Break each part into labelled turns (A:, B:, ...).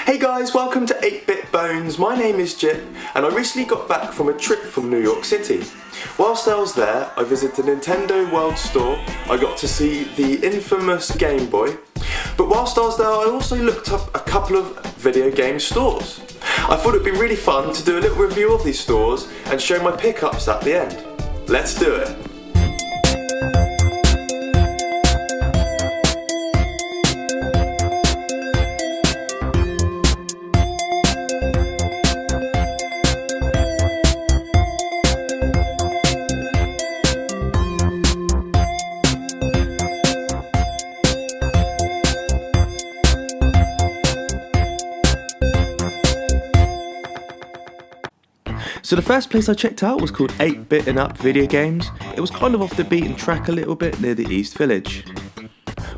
A: Hey guys, welcome to 8-Bit Bones. My name is Jip and I recently got back from a trip from New York City. Whilst I was there, I visited Nintendo World Store. I got to see the infamous Game Boy. But whilst I was there, I also looked up a couple of video game stores. I thought it'd be really fun to do a little review of these stores and show my pickups at the end. Let's do it. So the first place I checked out was called 8-Bit and Up Video Games. It was kind of off the beaten track a little bit near the East Village.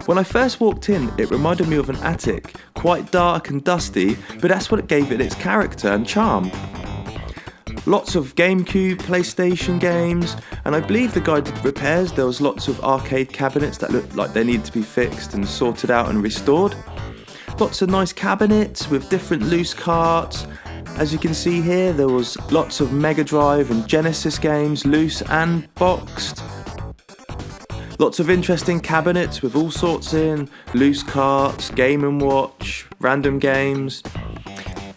A: When I first walked in, it reminded me of an attic, quite dark and dusty, but that's what gave it its character and charm. Lots of GameCube, PlayStation games, and I believe the guy did repairs. There was lots of arcade cabinets that looked like they needed to be fixed and sorted out and restored. Lots of nice cabinets with different loose carts. As you can see here, there was lots of Mega Drive and Genesis games, loose and boxed. Lots of interesting cabinets with all sorts in, loose carts, Game & Watch, random games.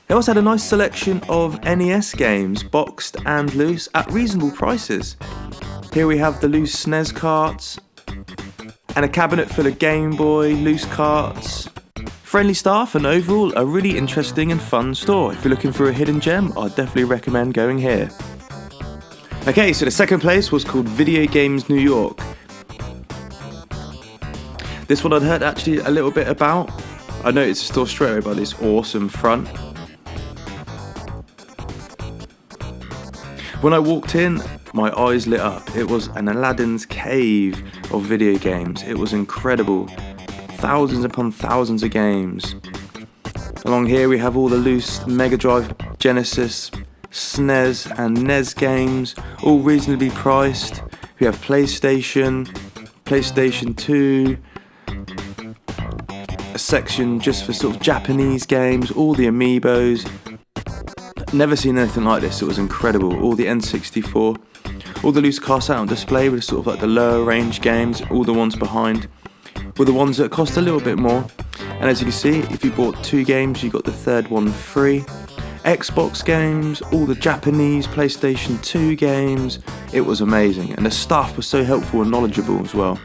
A: They also had a nice selection of NES games, boxed and loose, at reasonable prices. Here we have the loose SNES carts, and a cabinet full of Game Boy, loose carts. Friendly staff and overall a really interesting and fun store. If you're looking for a hidden gem, I'd definitely recommend going here. Okay, so the second place was called Video Games New York. This one I'd heard actually a little bit about. I noticed the store straight away by this awesome front. When I walked in, my eyes lit up. It was an Aladdin's cave of video games. It was incredible. Thousands upon thousands of games. Along here we have all the loose Mega Drive, Genesis, SNES and NES games, all reasonably priced. We have PlayStation, PlayStation 2, a section just for sort of Japanese games, all the amiibos. Never seen anything like this, it was incredible. All the N64, all the loose carts out on display with sort of like the lower range games, all the ones behind were the ones that cost a little bit more. And as you can see, if you bought 2 games, you got the third one free. Xbox games, all the Japanese PlayStation 2 games. It was amazing, and the staff was so helpful and knowledgeable as well.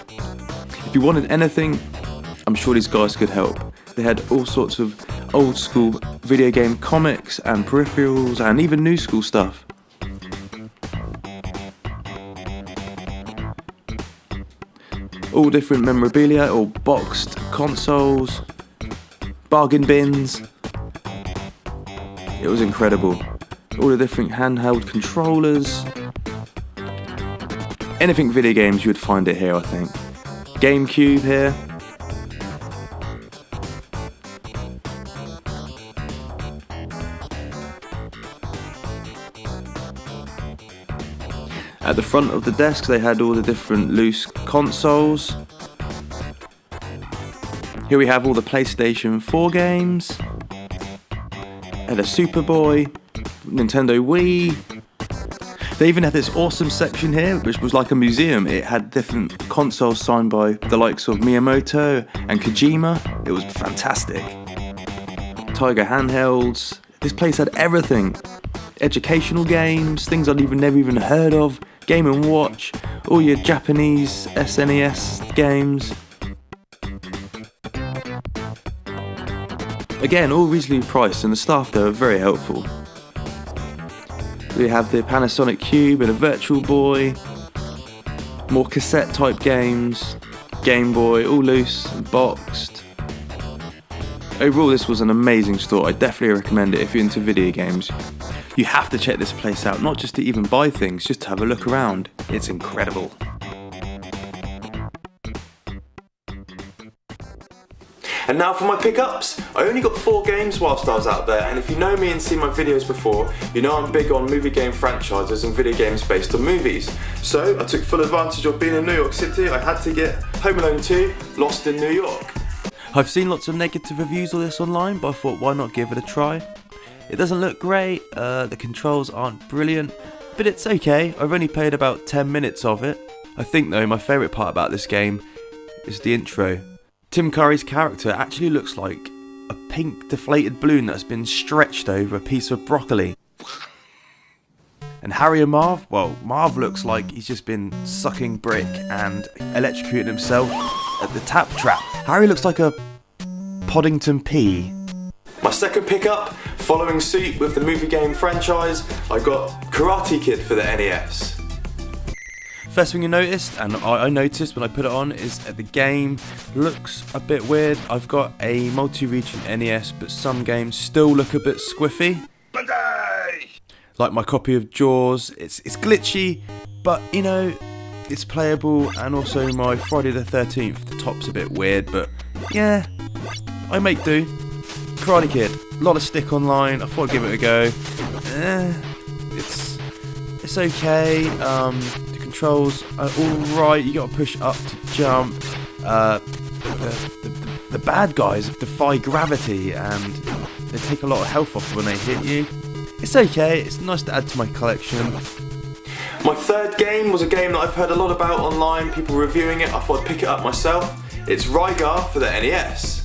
A: If you wanted anything, I'm sure these guys could help. They had all sorts of old school video game comics and peripherals and even new school stuff. All different memorabilia, all boxed consoles, bargain bins. It was incredible. All the different handheld controllers. Anything video games, you would find it here, I think. GameCube here. At the front of the desk they had all the different loose consoles. Here we have all the PlayStation 4 games. Had a Superboy, Nintendo Wii. They even had this awesome section here which was like a museum. It had different consoles signed by the likes of Miyamoto and Kojima. It was fantastic. Tiger handhelds. This place had everything. Educational games, things I'd never even heard of. Game & Watch, all your Japanese SNES games. Again, all reasonably priced, and the staff there were very helpful. We have the Panasonic Cube and a Virtual Boy, more cassette type games, Game Boy, all loose and boxed. Overall, this was an amazing store. I definitely recommend it if you're into video games. You have to check this place out, not just to even buy things, just to have a look around. It's incredible. And now for my pickups. I only got 4 games whilst I was out there, and if you know me and seen my videos before, you know I'm big on movie game franchises and video games based on movies. So I took full advantage of being in New York City. I had to get Home Alone 2, Lost in New York. I've seen lots of negative reviews of this online, but I thought why not give it a try. It doesn't look great, the controls aren't brilliant, but it's okay. I've only played about 10 minutes of it. I think though my favourite part about this game is the intro. Tim Curry's character actually looks like a pink deflated balloon that's been stretched over a piece of broccoli. And Harry and Marv, well, Marv looks like he's just been sucking brick and electrocuting himself at the tap trap. Harry looks like a Poddington P. My second pickup, following suit with the movie game franchise, I got Karate Kid for the NES. First thing you noticed, and I noticed when I put it on, is that the game looks a bit weird. I've got a multi-region NES, but some games still look a bit squiffy. Like my copy of Jaws, it's glitchy, but you know, it's playable, and also my Friday the 13th, the top's a bit weird, but yeah, I make do. Karate Kid, a lot of stick online, I thought I'd give it a go. It's okay, the controls are alright, you gotta push up to jump. The bad guys defy gravity, and they take a lot of health off when they hit you. It's okay, it's nice to add to my collection. My third game was a game that I've heard a lot about online, people reviewing it, I thought I'd pick it up myself. It's Rygar for the NES.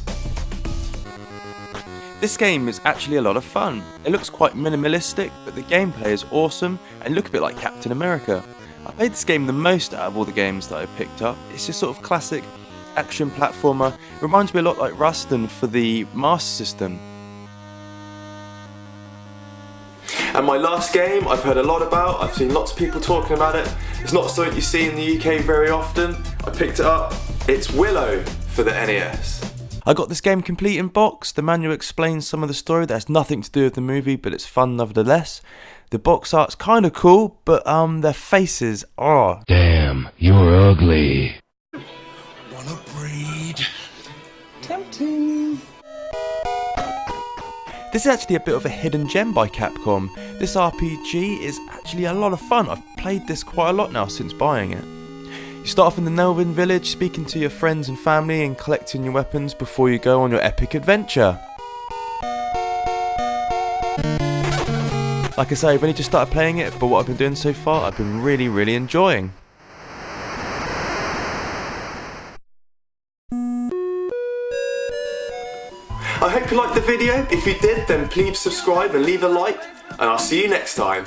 A: This game is actually a lot of fun. It looks quite minimalistic, but the gameplay is awesome and look a bit like Captain America. I played this game the most out of all the games that I picked up. It's just sort of classic action platformer. It reminds me a lot like Ruston for the Master System. And my last game I've heard a lot about, I've seen lots of people talking about it. It's not something you see in the UK very often. I picked it up. It's Willow for the NES. I got this game complete in box. The manual explains some of the story that has nothing to do with the movie, but it's fun nevertheless. The box art's kind of cool, but their faces are...
B: Damn, you're ugly.
C: Wanna breed? Tempting.
A: This is actually a bit of a hidden gem by Capcom. This RPG is actually a lot of fun. I've played this quite a lot now since buying it. You start off in the Nelvin village, speaking to your friends and family and collecting your weapons before you go on your epic adventure. Like I say, I've only just started playing it, but what I've been doing so far, I've been really enjoying. I hope you liked the video. If you did, then please subscribe and leave a like, and I'll see you next time.